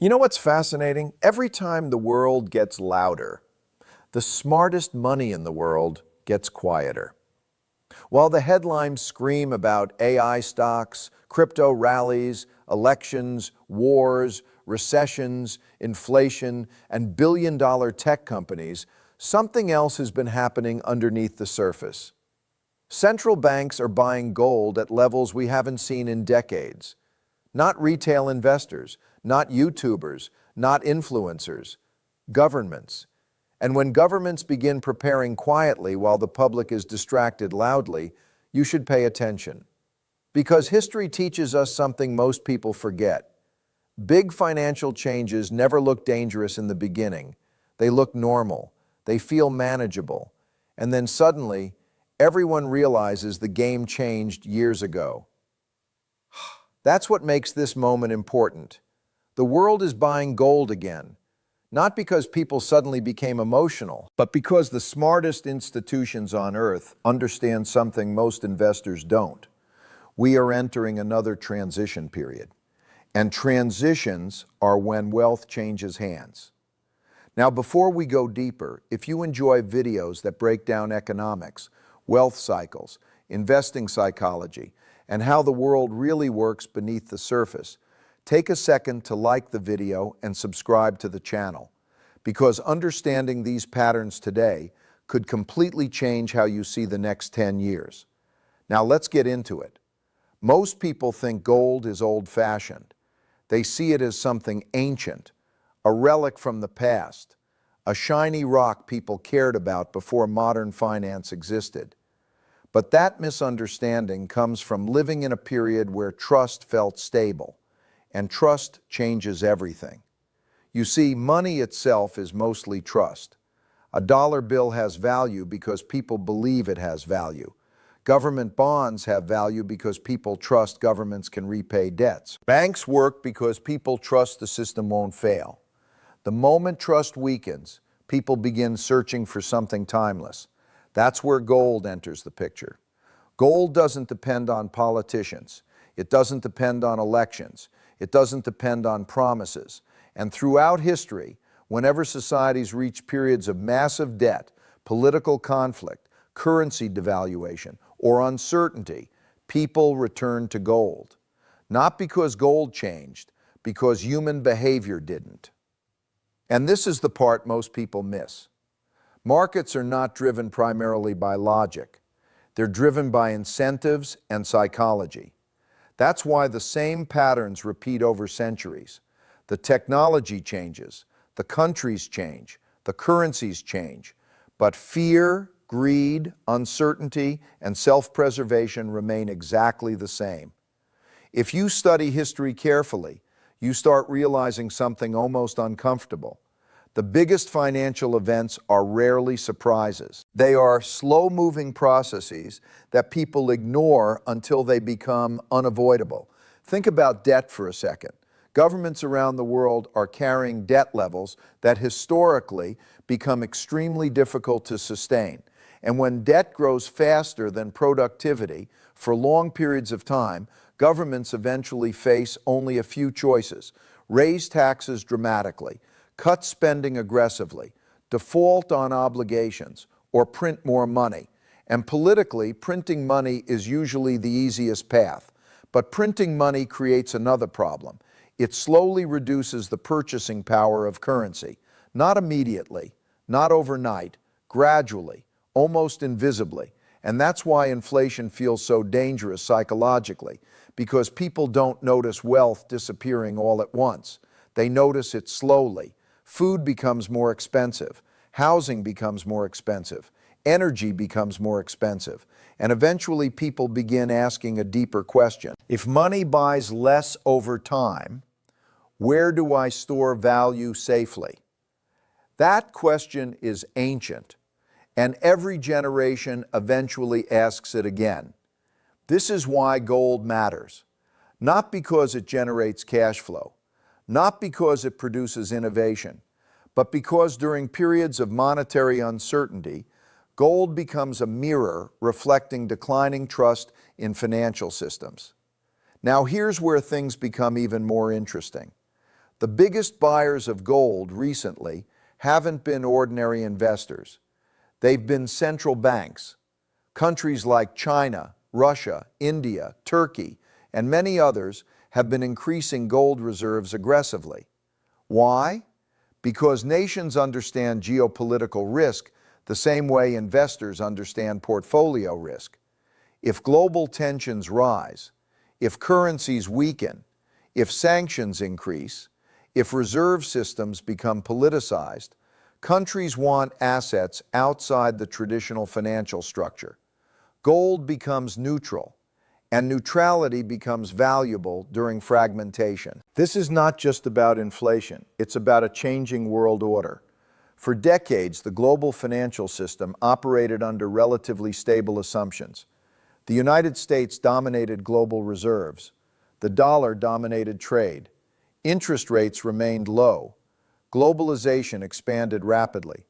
You know what's fascinating? Every time the world gets louder, the smartest money in the world gets quieter. While the headlines scream about AI stocks, crypto rallies, elections, wars, recessions, inflation, and billion-dollar tech companies, something else has been happening underneath the surface. Central banks are buying gold at levels we haven't seen in decades. Not retail investors, not YouTubers, not influencers, governments. And when governments begin preparing quietly while the public is distracted loudly, you should pay attention. Because history teaches us something most people forget. Big financial changes never look dangerous in the beginning. They look normal. They feel manageable. And then suddenly, everyone realizes the game changed years ago. That's what makes this moment important. The world is buying gold again, not because people suddenly became emotional, but because the smartest institutions on earth understand something most investors don't. We are entering another transition period, and transitions are when wealth changes hands. Now, before we go deeper, if you enjoy videos that break down economics, wealth cycles, investing psychology, and how the world really works beneath the surface, take a second to like the video and subscribe to the channel, because understanding these patterns today could completely change how you see the next 10 years. Now let's get into it. Most people think gold is old-fashioned. They see it as something ancient, a relic from the past, a shiny rock people cared about before modern finance existed. But that misunderstanding comes from living in a period where trust felt stable, and trust changes everything. You see, money itself is mostly trust. A dollar bill has value because people believe it has value. Government bonds have value because people trust governments can repay debts. Banks work because people trust the system won't fail. The moment trust weakens, people begin searching for something timeless. That's where gold enters the picture. Gold doesn't depend on politicians. It doesn't depend on elections. It doesn't depend on promises. And throughout history, whenever societies reach periods of massive debt, political conflict, currency devaluation, or uncertainty, people return to gold. Not because gold changed, because human behavior didn't. And this is the part most people miss. Markets are not driven primarily by logic. They're driven by incentives and psychology. That's why the same patterns repeat over centuries. The technology changes, the countries change, the currencies change, but fear, greed, uncertainty, and self-preservation remain exactly the same. If you study history carefully, you start realizing something almost uncomfortable. The biggest financial events are rarely surprises. They are slow-moving processes that people ignore until they become unavoidable. Think about debt for a second. Governments around the world are carrying debt levels that historically become extremely difficult to sustain. And when debt grows faster than productivity for long periods of time, governments eventually face only a few choices: raise taxes dramatically, cut spending aggressively, default on obligations, or print more money. And politically, printing money is usually the easiest path. But printing money creates another problem. It slowly reduces the purchasing power of currency. Not immediately, not overnight, gradually, almost invisibly. And that's why inflation feels so dangerous psychologically, because people don't notice wealth disappearing all at once. They notice it slowly. Food becomes more expensive, housing becomes more expensive, energy becomes more expensive, and eventually people begin asking a deeper question. If money buys less over time, where do I store value safely? That question is ancient, and every generation eventually asks it again. This is why gold matters, not because it generates cash flow, not because it produces innovation, but because during periods of monetary uncertainty, gold becomes a mirror reflecting declining trust in financial systems. Now here's where things become even more interesting. The biggest buyers of gold recently haven't been ordinary investors. They've been central banks. Countries like China, Russia, India, Turkey, and many others have been increasing gold reserves aggressively. Why? Because nations understand geopolitical risk the same way investors understand portfolio risk. If global tensions rise, if currencies weaken, if sanctions increase, if reserve systems become politicized, countries want assets outside the traditional financial structure. Gold becomes neutral, and neutrality becomes valuable during fragmentation. This is not just about inflation, it's about a changing world order. For decades, the global financial system operated under relatively stable assumptions. The United States dominated global reserves. The dollar dominated trade. Interest rates remained low. Globalization expanded rapidly.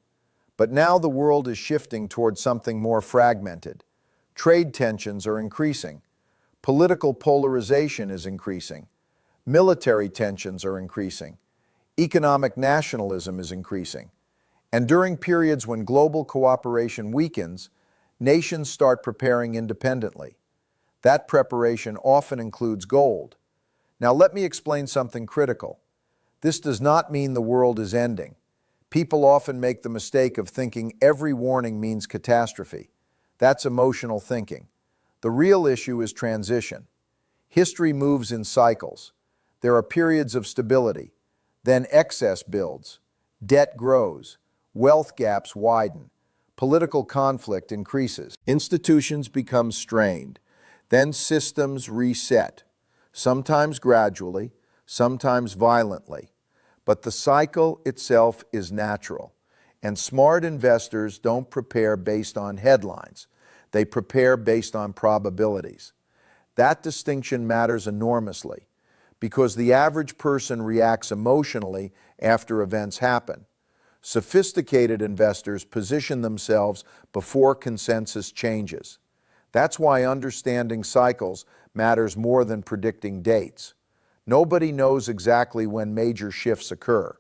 But now the world is shifting towards something more fragmented. Trade tensions are increasing. Political polarization is increasing. Military tensions are increasing. Economic nationalism is increasing. And during periods when global cooperation weakens, nations start preparing independently. That preparation often includes gold. Now let me explain something critical. This does not mean the world is ending. People often make the mistake of thinking every warning means catastrophe. That's emotional thinking. The real issue is transition. History moves in cycles. There are periods of stability. Then excess builds. Debt grows. Wealth gaps widen. Political conflict increases. Institutions become strained. Then systems reset. Sometimes gradually, sometimes violently. But the cycle itself is natural. And smart investors don't prepare based on headlines. They prepare based on probabilities. That distinction matters enormously because the average person reacts emotionally after events happen. Sophisticated investors position themselves before consensus changes. That's why understanding cycles matters more than predicting dates. Nobody knows exactly when major shifts occur,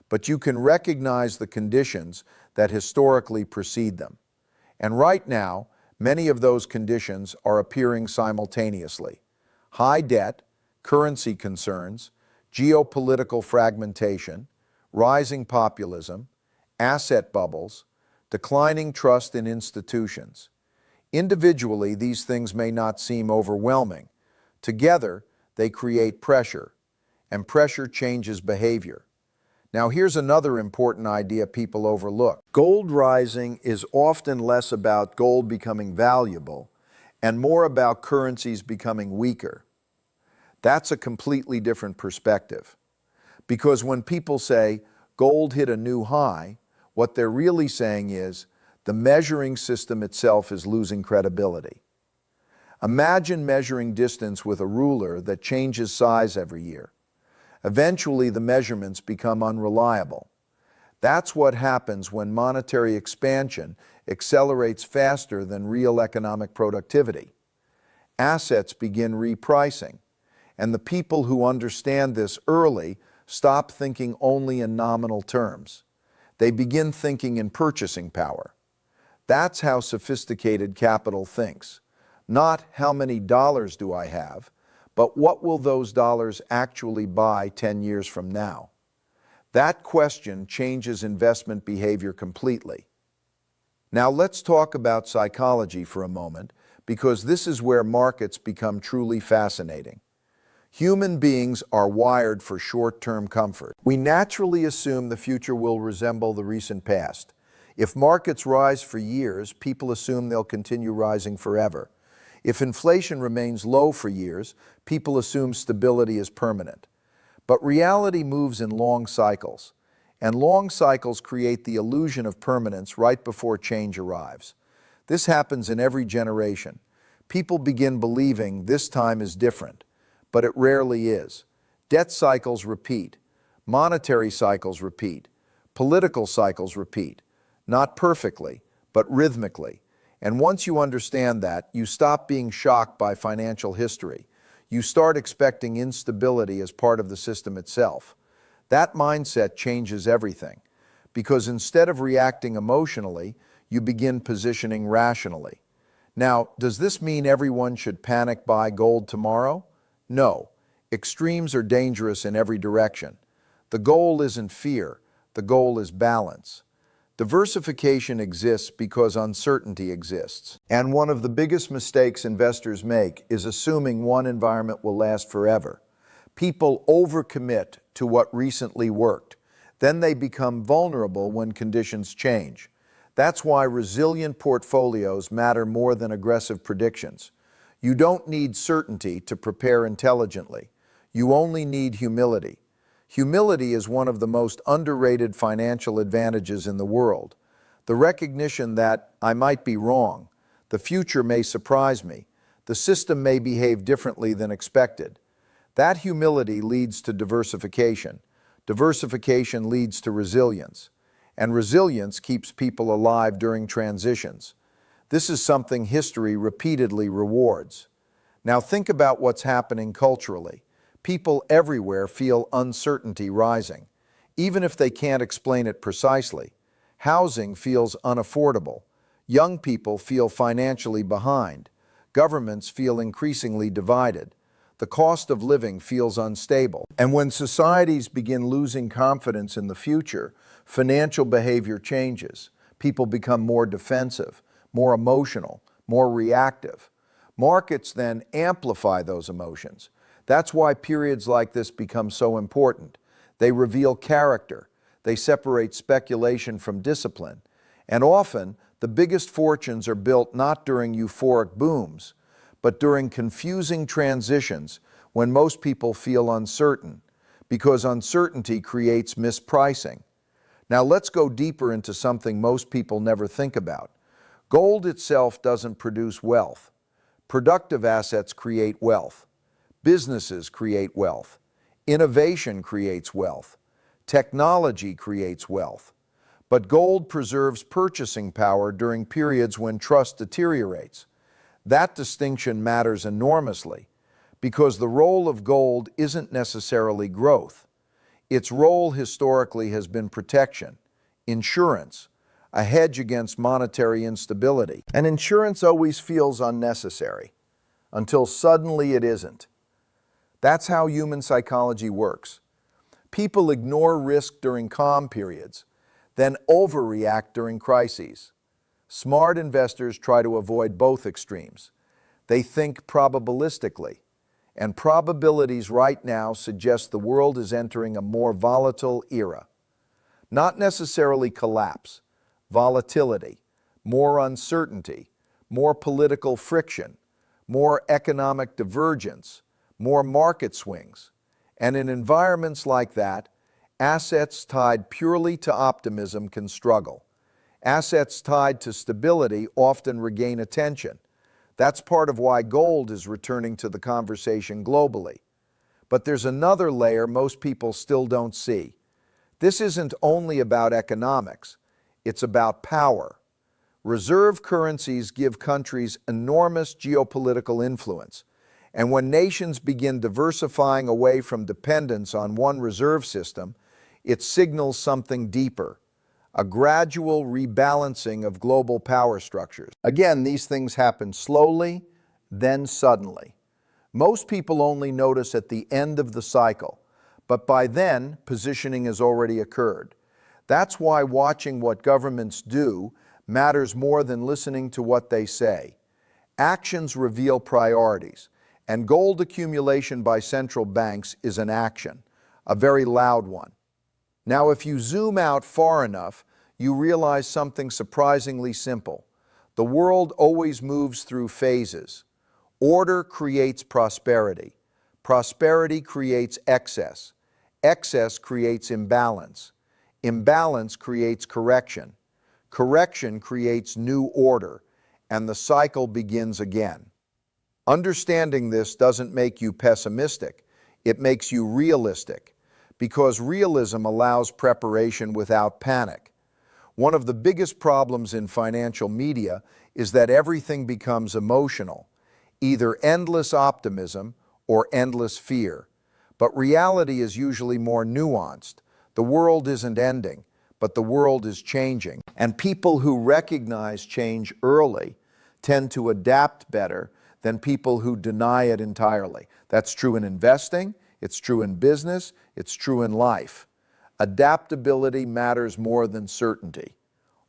but you can recognize the conditions that historically precede them. And right now, many of those conditions are appearing simultaneously. High debt, currency concerns, geopolitical fragmentation, rising populism, asset bubbles, declining trust in institutions. Individually, these things may not seem overwhelming. Together, they create pressure, and pressure changes behavior. Now, here's another important idea people overlook. Gold rising is often less about gold becoming valuable and more about currencies becoming weaker. That's a completely different perspective. Because when people say gold hit a new high, what they're really saying is the measuring system itself is losing credibility. Imagine measuring distance with a ruler that changes size every year. Eventually, the measurements become unreliable. That's what happens when monetary expansion accelerates faster than real economic productivity. Assets begin repricing, and the people who understand this early stop thinking only in nominal terms. They begin thinking in purchasing power. That's how sophisticated capital thinks. Not how many dollars do I have, but what will those dollars actually buy 10 years from now? That question changes investment behavior completely. Now let's talk about psychology for a moment, because this is where markets become truly fascinating. Human beings are wired for short-term comfort. We naturally assume the future will resemble the recent past. If markets rise for years, people assume they'll continue rising forever. If inflation remains low for years, people assume stability is permanent. But reality moves in long cycles, and long cycles create the illusion of permanence right before change arrives. This happens in every generation. People begin believing this time is different, but it rarely is. Debt cycles repeat. Monetary cycles repeat. Political cycles repeat. Not perfectly, but rhythmically. And once you understand that, you stop being shocked by financial history. You start expecting instability as part of the system itself. That mindset changes everything, because instead of reacting emotionally, you begin positioning rationally. Now, does this mean everyone should panic buy gold tomorrow? No. Extremes are dangerous in every direction. The goal isn't fear, the goal is balance. Diversification exists because uncertainty exists. And one of the biggest mistakes investors make is assuming one environment will last forever. People overcommit to what recently worked. Then they become vulnerable when conditions change. That's why resilient portfolios matter more than aggressive predictions. You don't need certainty to prepare intelligently. You only need humility. Humility is one of the most underrated financial advantages in the world. The recognition that I might be wrong, the future may surprise me, the system may behave differently than expected. That humility leads to diversification. Diversification leads to resilience. And resilience keeps people alive during transitions. This is something history repeatedly rewards. Now think about what's happening culturally. People everywhere feel uncertainty rising, even if they can't explain it precisely. Housing feels unaffordable. Young people feel financially behind. Governments feel increasingly divided. The cost of living feels unstable. And when societies begin losing confidence in the future, financial behavior changes. People become more defensive, more emotional, more reactive. Markets then amplify those emotions. That's why periods like this become so important. They reveal character. They separate speculation from discipline. And often, the biggest fortunes are built not during euphoric booms, but during confusing transitions when most people feel uncertain, because uncertainty creates mispricing. Now let's go deeper into something most people never think about. Gold itself doesn't produce wealth. Productive assets create wealth. Businesses create wealth. Innovation creates wealth. Technology creates wealth. But gold preserves purchasing power during periods when trust deteriorates. That distinction matters enormously because the role of gold isn't necessarily growth. Its role historically has been protection, insurance, a hedge against monetary instability. And insurance always feels unnecessary until suddenly it isn't. That's how human psychology works. People ignore risk during calm periods, then overreact during crises. Smart investors try to avoid both extremes. They think probabilistically, and probabilities right now suggest the world is entering a more volatile era. Not necessarily collapse, volatility, more uncertainty, more political friction, more economic divergence, more market swings. And in environments like that, assets tied purely to optimism can struggle. Assets tied to stability often regain attention. That's part of why gold is returning to the conversation globally. But there's another layer most people still don't see. This isn't only about economics, it's about power. Reserve currencies give countries enormous geopolitical influence. And when nations begin diversifying away from dependence on one reserve system, it signals something deeper, a gradual rebalancing of global power structures. Again, these things happen slowly, then suddenly. Most people only notice at the end of the cycle, but by then, positioning has already occurred. That's why watching what governments do matters more than listening to what they say. Actions reveal priorities. And gold accumulation by central banks is an action, a very loud one. Now, if you zoom out far enough, you realize something surprisingly simple. The world always moves through phases. Order creates prosperity. Prosperity creates excess. Excess creates imbalance. Imbalance creates correction. Correction creates new order, and the cycle begins again. Understanding this doesn't make you pessimistic, it makes you realistic, because realism allows preparation without panic. One of the biggest problems in financial media is that everything becomes emotional, either endless optimism or endless fear. But reality is usually more nuanced. The world isn't ending, but the world is changing. And people who recognize change early tend to adapt better than people who deny it entirely. That's true in investing, it's true in business, it's true in life. Adaptability matters more than certainty,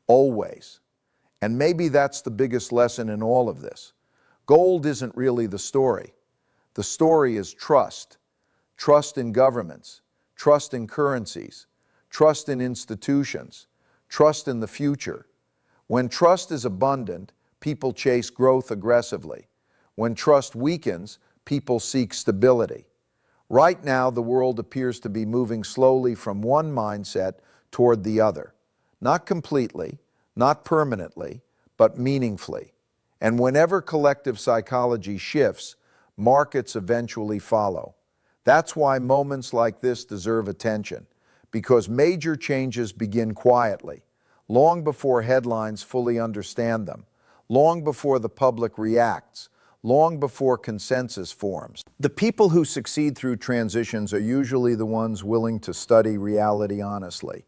always. And maybe that's the biggest lesson in all of this. Gold isn't really the story. The story is trust. Trust in governments, trust in currencies, trust in institutions, trust in the future. When trust is abundant, people chase growth aggressively. When trust weakens, people seek stability. Right now, the world appears to be moving slowly from one mindset toward the other. Not completely, not permanently, but meaningfully. And whenever collective psychology shifts, markets eventually follow. That's why moments like this deserve attention, because major changes begin quietly, long before headlines fully understand them, long before the public reacts, long before consensus forms. The people who succeed through transitions are usually the ones willing to study reality honestly,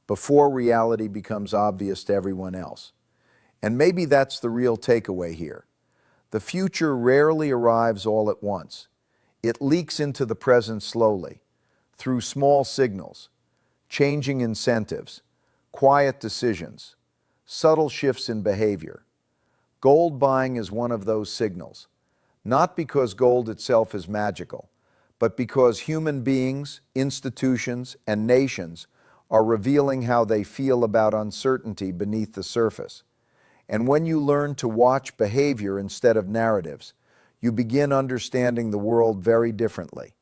before reality becomes obvious to everyone else. And maybe that's the real takeaway here. The future rarely arrives all at once. It leaks into the present slowly, through small signals, changing incentives, quiet decisions, subtle shifts in behavior. Gold buying is one of those signals, not because gold itself is magical, but because human beings, institutions, and nations are revealing how they feel about uncertainty beneath the surface. And when you learn to watch behavior instead of narratives, you begin understanding the world very differently.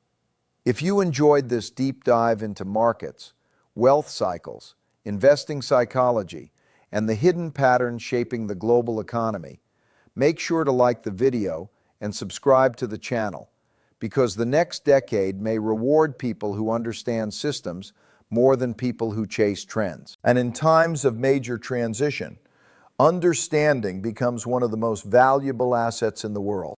If you enjoyed this deep dive into markets, wealth cycles, investing psychology, and the hidden patterns shaping the global economy, make sure to like the video and subscribe to the channel, because the next decade may reward people who understand systems more than people who chase trends. And in times of major transition, understanding becomes one of the most valuable assets in the world.